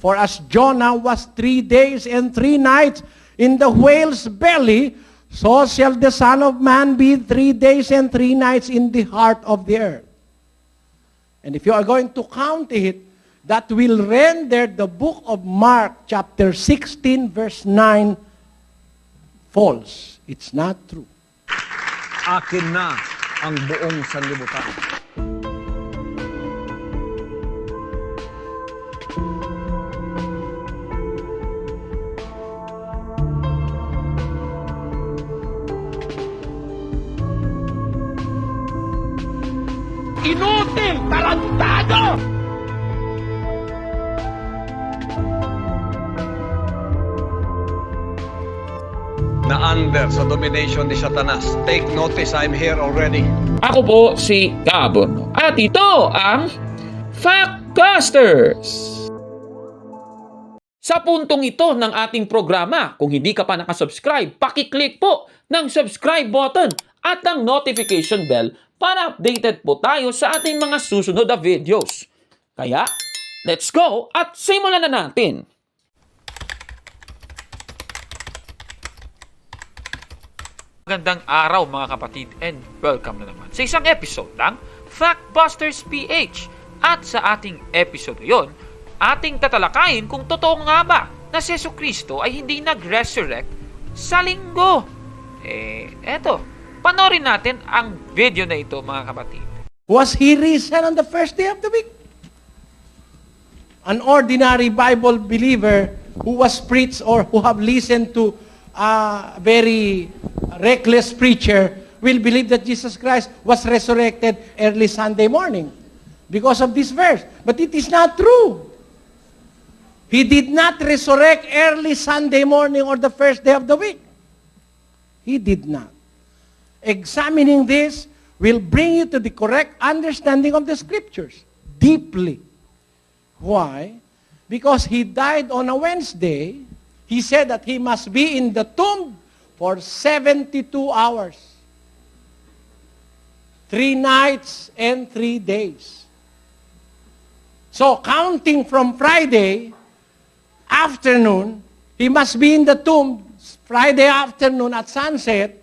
For as Jonah was 3 days and 3 nights in the whale's belly, so shall the Son of Man be 3 days and 3 nights in the heart of the earth. And if you are going to count it, that will render the book of Mark chapter 16 verse 9 false. It's not true. Akin na ang buong sanlibutan. Inutil! Tarantado! Na under sa domination ni Satanas. Take notice, I'm here already. Ako po si Gabon. At ito ang Factbusters! Sa puntong ito ng ating programa, kung hindi ka pa nakasubscribe, pakiclick po ng subscribe button at ang notification bell para updated po tayo sa ating mga susunod na videos. Kaya, let's go at simulan na natin! Magandang araw mga kapatid and welcome na naman sa isang episode ng Factbusters PH. At sa ating episode ngayon, ating tatalakayin kung totoo nga ba na si Jesucristo ay hindi nag-resurrect sa linggo. Eto, panoorin natin ang video na ito mga kapatid. Was he risen on the first day of the week? An ordinary Bible believer who was preached or who have listened to a very reckless preacher will believe that Jesus Christ was resurrected early Sunday morning because of this verse. But it is not true. He did not resurrect early Sunday morning or the first day of the week. He did not. Examining this will bring you to the correct understanding of the Scriptures deeply. Why? Because he died on a Wednesday. He said that he must be in the tomb for 72 hours. 3 nights and 3 days. So, counting from Friday afternoon, he must be in the tomb Friday afternoon at sunset.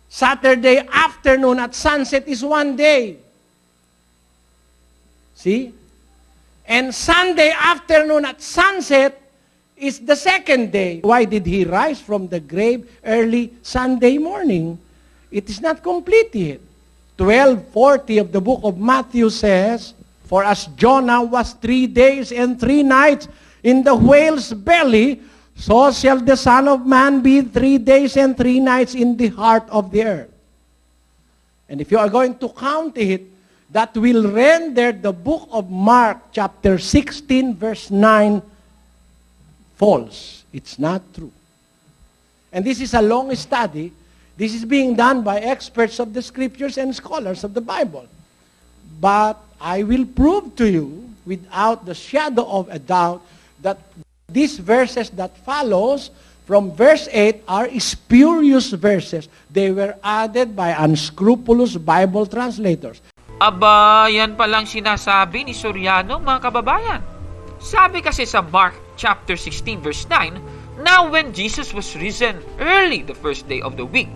Saturday afternoon at sunset is 1 day. See? And Sunday afternoon at sunset is the second day. Why did he rise from the grave early Sunday morning? It is not complete yet. 12:40 of the book of Matthew says, For as Jonah was 3 days and 3 nights in the whale's belly, so shall the Son of Man be 3 days and 3 nights in the heart of the earth. And if you are going to count it, that will render the book of Mark chapter 16 verse 9 false. It's not true. And this is a long study. This is being done by experts of the Scriptures and scholars of the Bible. But I will prove to you, without the shadow of a doubt, that these verses that follows from verse 8 are spurious verses. They were added by unscrupulous Bible translators. Aba, yan palang sinasabi ni Soriano mga kababayan. Sabi kasi sa Mark chapter 16 verse 9, Now when Jesus was risen early the first day of the week.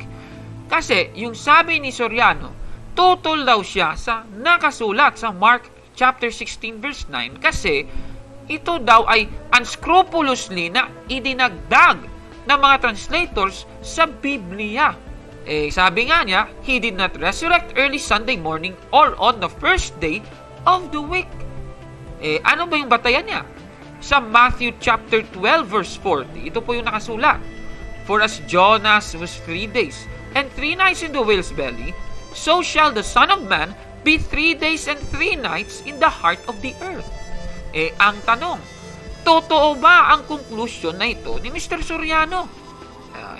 Kasi yung sabi ni Soriano, tutol daw siya sa nakasulat sa Mark chapter 16 verse 9 kasi ito daw ay unscrupulously na idinagdag ng mga translators sa Biblia. Sabi nga niya, He did not resurrect early Sunday morning or on the first day of the week. Ano ba yung batayan niya? Sa Matthew chapter 12 verse 40, ito po yung nakasulat. For as Jonas was 3 days and 3 nights in the whale's belly, so shall the Son of Man be 3 days and 3 nights in the heart of the earth. Ang tanong, totoo ba ang conclusion na ito ni Mr. Soriano?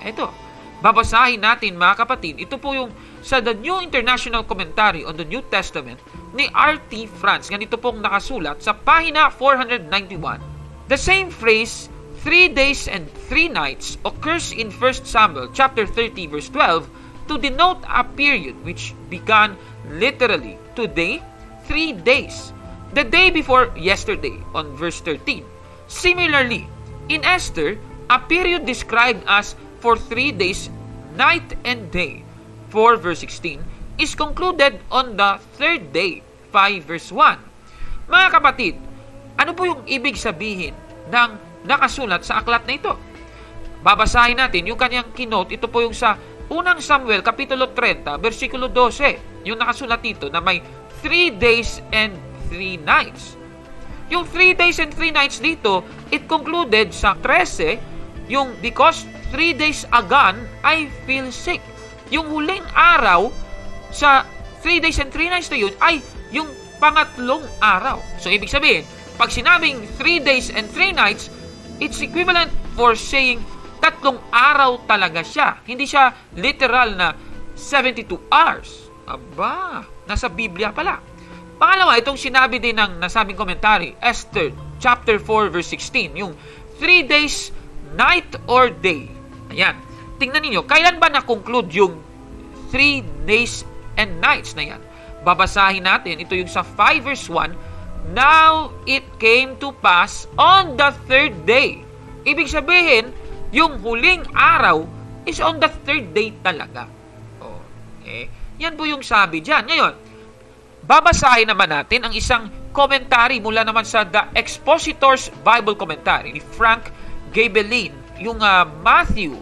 Ito, babasahin natin mga kapatid. Ito po yung sa The New International Commentary on the New Testament ni R.T. France. Ganito pong nakasulat sa pahina 491. The same phrase, 3 days and 3 nights, occurs in 1 Samuel chapter 30 verse 12 to denote a period which began literally today, 3 days. The day before yesterday on verse 13. Similarly, in Esther, a period described as for 3 days, night and day, 4 verse 16, is concluded on the 3rd day, 5 verse 1. Mga kapatid, ano po yung ibig sabihin ng nakasulat sa aklat na ito? Babasahin natin yung kanyang kinote. Ito po yung sa unang Samuel, Kapitulo 30, versikulo 12. Yung nakasulat dito na may 3 days and 3 nights. Yung 3 days and 3 nights dito, it concluded sa 13, yung because 3 days agone, I feel sick. Yung huling araw sa 3 days and 3 nights na yun ay yung pangatlong araw. So, ibig sabihin, pag sinabing 3 days and 3 nights, it's equivalent for saying 3 araw talaga siya. Hindi siya literal na 72 hours. Aba, nasa Biblia pala. Pangalawa, itong sinabi din ng nasabing commentary, Esther chapter 4 verse 16, yung 3 days, night or day. Ayan. Tingnan niyo, kailan ba na-conclude yung 3 days and nights na yan? Babasahin natin, ito yung sa 5 verse 1, now it came to pass on the 3rd day. Ibig sabihin, yung huling araw is on the 3rd day talaga. Okay. Yan po yung sabi dyan. Ngayon, babasahin naman natin ang isang commentary mula naman sa The Expositor's Bible Commentary ni Frank Gabelin. Yung Matthew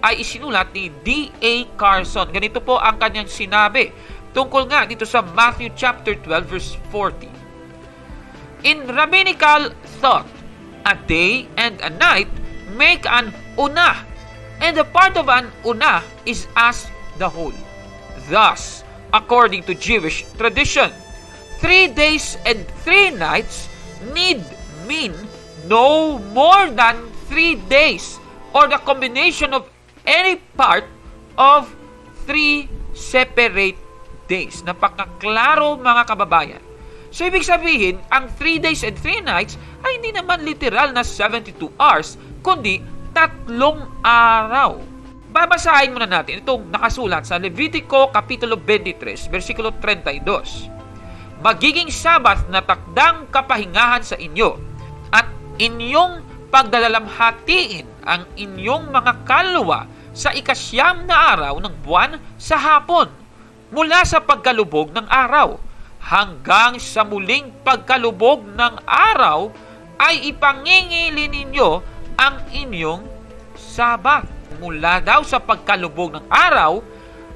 ay isinulat ni D.A. Carson. Ganito po ang kanyang sinabi tungkol nga dito sa Matthew chapter 12 verse 40. In rabbinical thought, a day and a night make an una, and the part of an una is as the whole. Thus, according to Jewish tradition, 3 days and 3 nights need mean no more than 3 days or the combination of any part of 3 separate days. Napakaklaro mga kababayan. So, ibig sabihin, ang 3 days and 3 nights ay hindi naman literal na 72 hours, kundi 3 araw. Babasahin muna natin itong nakasulat sa Levitico Kapitulo 23, versikulo 32. Magiging Sabat na takdang kapahingahan sa inyo at inyong pagdalalamhatiin ang inyong mga kaluluwa sa ikasyam na araw ng buwan sa hapon mula sa pagkalubog ng araw hanggang sa muling pagkalubog ng araw ay ipangingili ninyo ang inyong Sabat mula daw sa pagkalubog ng araw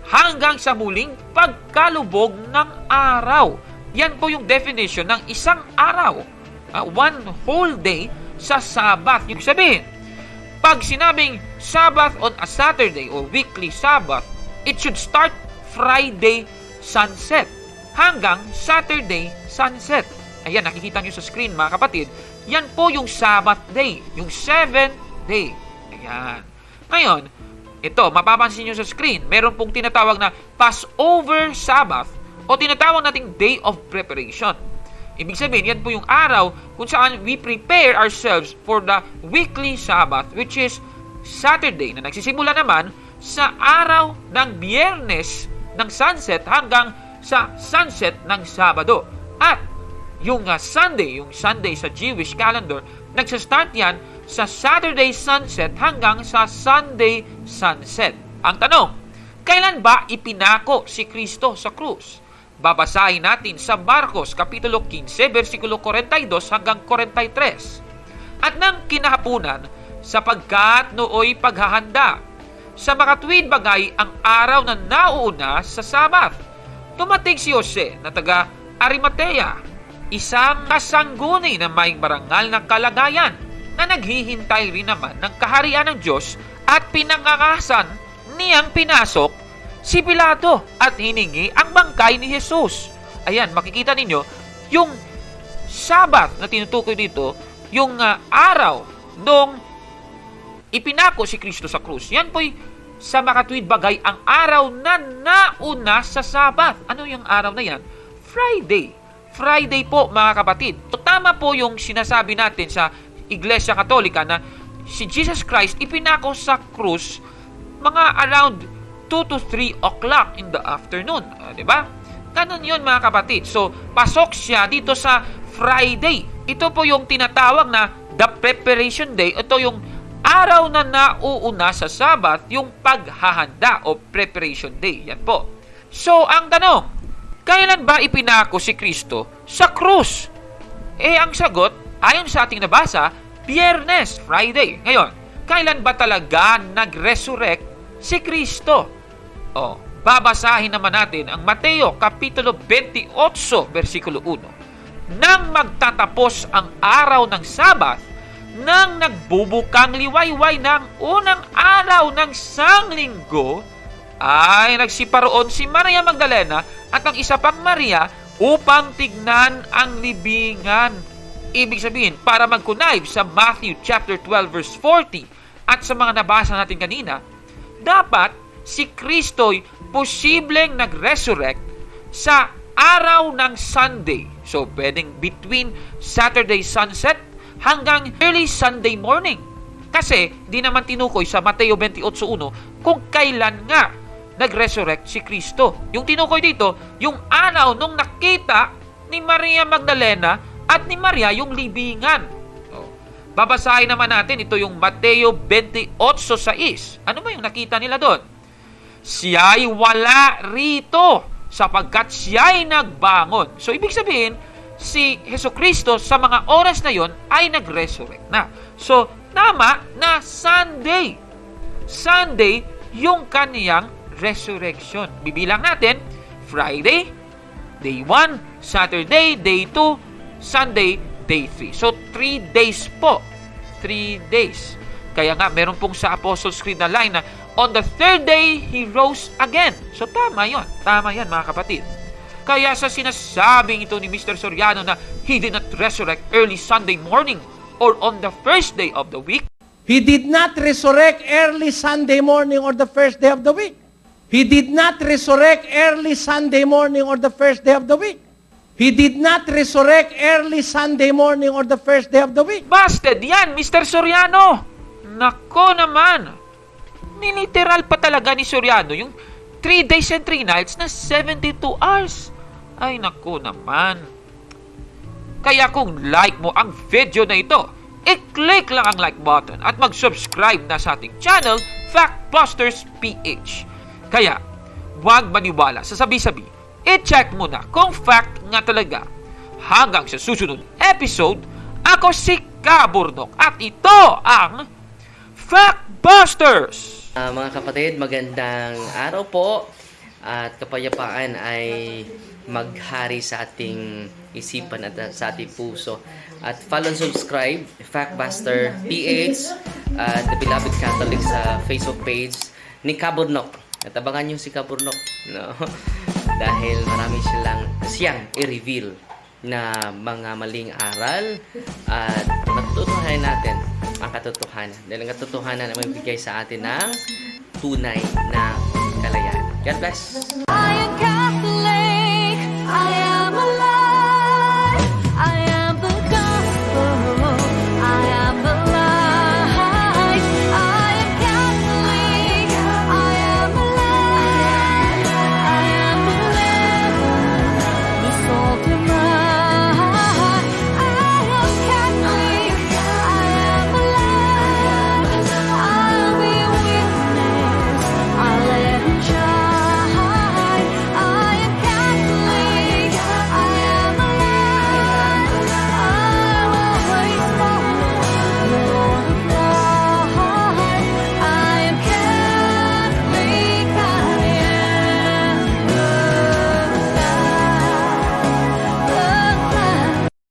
hanggang sa muling pagkalubog ng araw. Yan po yung definition ng isang araw. One whole day sa Sabbath. Yung sabihin, pag sinabing Sabbath on a Saturday or weekly Sabbath, it should start Friday sunset hanggang Saturday sunset. Ayan, nakikita nyo sa screen mga kapatid. Yan po yung Sabbath day, yung 7th day. Ayan. Ngayon, ito, mapapansin nyo sa screen, meron pong tinatawag na Passover Sabbath o tinatawag nating Day of Preparation. Ibig sabihin, yan po yung araw kung saan we prepare ourselves for the weekly Sabbath, which is Saturday, na nagsisimula naman sa araw ng Biyernes ng sunset hanggang sa sunset ng Sabado. At yung Sunday sa Jewish calendar, nagsastart yan sa Saturday sunset hanggang sa Sunday sunset. Ang tanong, kailan ba ipinako si Kristo sa krus? Babasahin natin sa Marcos Kapitulo 15, versikulo 42 hanggang 43. At nang kinahapunan, sapagkat nooy paghahanda, sa makatuwid bagay ang araw na nauuna sa Sabat, tumating si Jose na taga Arimatea, isang kasangguni na may marangal na kalagayan na naghihintay rin naman ng kaharian ng Diyos at pinangangasan niyang pinasok si Pilato at hiningi ang bangkay ni Jesus. Ayan, makikita ninyo, yung Sabat na tinutukoy dito, yung araw nung ipinako si Kristo sa krus. Yan po'y sa makatuwid bagay ang araw na nauna sa Sabat. Ano yung araw na yan? Friday. Friday po mga kapatid. Tama po yung sinasabi natin sa Iglesia Katolika na si Jesus Christ ipinako sa krus mga around 2 to 3 o'clock in the afternoon. Diba? Ganun yun mga kapatid. So, pasok siya dito sa Friday. Ito po yung tinatawag na the preparation day. Ito yung araw na nauuna sa Sabbath, yung paghahanda o preparation day. Yan po. So, ang tanong, kailan ba ipinako si Kristo sa krus? Ang sagot, ayon sa ating nabasa, Biyernes, Friday. Ngayon, kailan ba talaga nag-resurrect si Kristo? Babasahin naman natin ang Mateo Kapitulo 28, versikulo 1. Nang magtatapos ang araw ng Sabat, nang nagbubukang liwayway ng unang araw ng sanglinggo, ay nagsiparoon si Maria Magdalena at ang isa pang Maria upang tignan ang libingan. Ibig sabihin, para mag-connive sa Matthew chapter 12 verse 40 at sa mga nabasa natin kanina, dapat si Kristo'y posibleng nag-resurrect sa araw ng Sunday. So, pwedeng between Saturday sunset hanggang early Sunday morning. Kasi, di naman tinukoy sa Mateo 28:1 kung kailan nga nag-resurrect si Kristo. Yung tinukoy dito, yung araw nung nakita ni Maria Magdalena at ni Maria yung libingan. Babasahin naman natin, ito yung Mateo 28:6. Ano ba yung nakita nila doon? Siya'y wala rito sapagkat siya'y nagbangon. So, ibig sabihin, si Jesucristo sa mga oras na yon ay nag-resurrect na. So, tama na Sunday. Sunday, yung kaniyang resurrection. Bibilang natin, Friday, day 1, Saturday, day 2, Sunday, day 3. So, 3 days po. 3 days. Kaya nga, meron pong sa Apostles' Creed na line na, on the third day, He rose again. So, tama yon. Tama yan, mga kapatid. Kaya sa sinasabing ito ni Mr. Soriano na He did not resurrect early Sunday morning or on the first day of the week, He did not resurrect early Sunday morning or the first day of the week. He did not resurrect early Sunday morning or the first day of the week. He did not resurrect early Sunday morning or the first day of the week. busted yan, Mr. Soriano! Nako naman! Niliteral pa talaga ni Soriano yung 3 days and 3 nights na 72 hours. Ay, nako naman. Kaya kung like mo ang video na ito, i-click lang ang like button at mag-subscribe na sa ating channel, Factbusters PH. Kaya, huwag maniwala sa sabi-sabi. I-check mo na kung fact nga talaga. Hanggang sa susunod episode, ako si Kaburnok at ito ang Factbusters! Mga kapatid, magandang araw po at kapayapaan ay maghari sa ating isipan at sa ating puso. At follow and subscribe, Factbuster PH at The Beloved Catholic sa Facebook page ni Kaburnok. At abangan nyo si Kaburnok, no? Dahil marami siyang i-reveal na mga maling aral at matutuhanan natin ang katotohanan. Dahil ang katotohanan na magbigay sa atin ng tunay na kalayaan. God bless! I am Catholic. I am